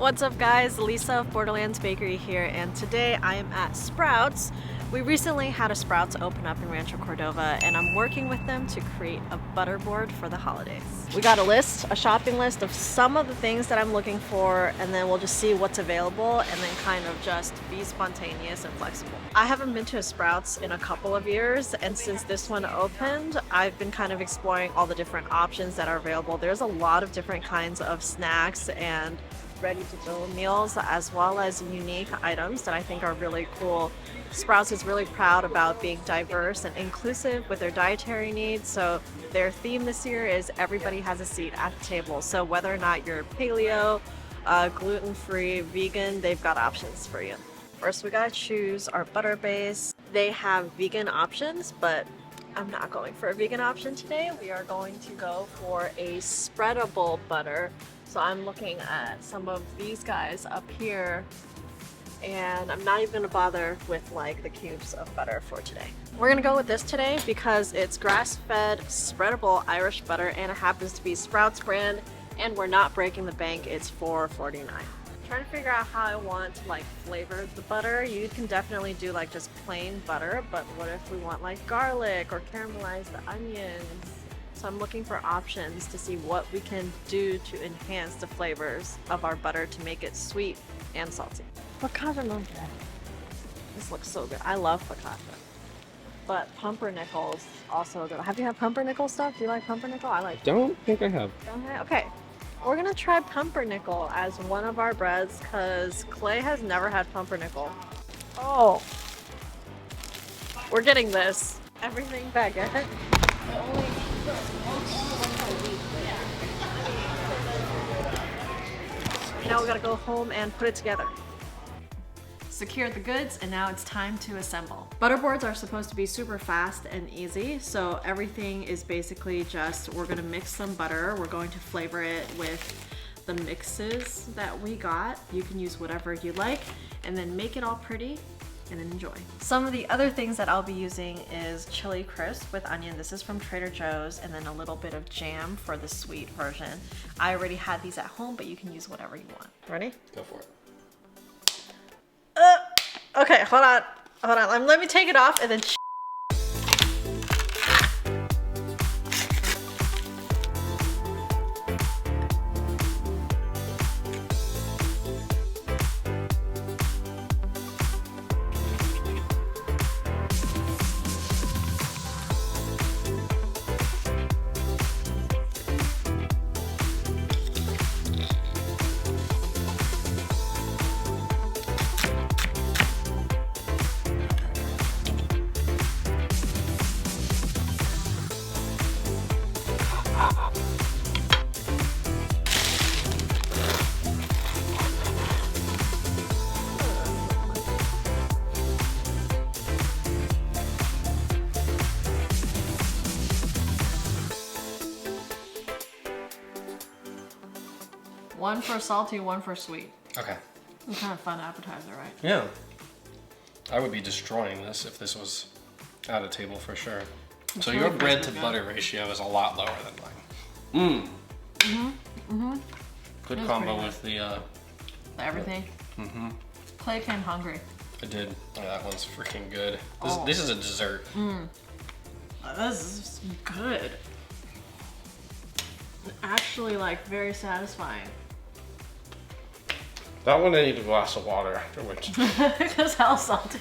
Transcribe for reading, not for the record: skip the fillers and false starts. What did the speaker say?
What's up guys, Lisa of Borderlands Bakery here, and today I am at Sprouts. We recently had a Sprouts open up in Rancho Cordova and I'm working with them to create a butter board for the holidays. We got a shopping list of some of the things that I'm looking for, and then we'll just see what's available and then kind of just be spontaneous and flexible. I haven't been to a Sprouts in a couple of years, and since this one opened, I've been kind of exploring all the different options that are available. There's a lot of different kinds of snacks and ready-to-go meals, as well as unique items that I think are really cool. Sprouts is really proud about being diverse and inclusive with their dietary needs, so their theme this year is everybody has a seat at the table. So whether or not you're paleo, gluten-free, vegan, they've got options for you. First, we gotta choose our butter base. They have vegan options, but I'm not going for a vegan option today. We are going to go for a spreadable butter. So I'm looking at some of these guys up here, and I'm not even gonna bother with like the cubes of butter for today. We're gonna go with this today because it's grass-fed spreadable Irish butter and it happens to be Sprouts brand, and we're not breaking the bank. It's $4.49. Trying to figure out how I want to like flavor the butter. You can definitely do like just plain butter, but what if we want like garlic or caramelize the onions? So I'm looking for options to see what we can do to enhance the flavors of our butter to make it sweet and salty. Focaccia non piace. This looks so good. I love focaccia. But pumpernickel's also good. Have you had pumpernickel stuff? Do you like pumpernickel? I like. Don't think I have. Okay. We're gonna try pumpernickel as one of our breads because Clay has never had pumpernickel. Oh. We're getting this. Everything baguette. Now we gotta go home and put it together. Secured the goods, and now it's time to assemble. Butter boards are supposed to be super fast and easy, so everything is basically just, we're gonna mix some butter, we're going to flavor it with the mixes that we got. You can use whatever you like, and then make it all pretty and enjoy. Some of the other things that I'll be using is chili crisp with onion. This is from Trader Joe's, and then a little bit of jam for the sweet version. I already had these at home, but you can use whatever you want. Ready? Go for it. Okay, hold on. Let me take it off and then. One for salty, one for sweet. Okay. It's kind of fun appetizer, right? Yeah. I would be destroying this if this was at a table for sure. So your bread to butter ratio is a lot lower than mine. Good combo with the everything. Clay came hungry. I did. Oh, that one's freaking good. This is a dessert. This is good. Actually, like, very satisfying. That one I need a glass of water afterwards. Because how salty.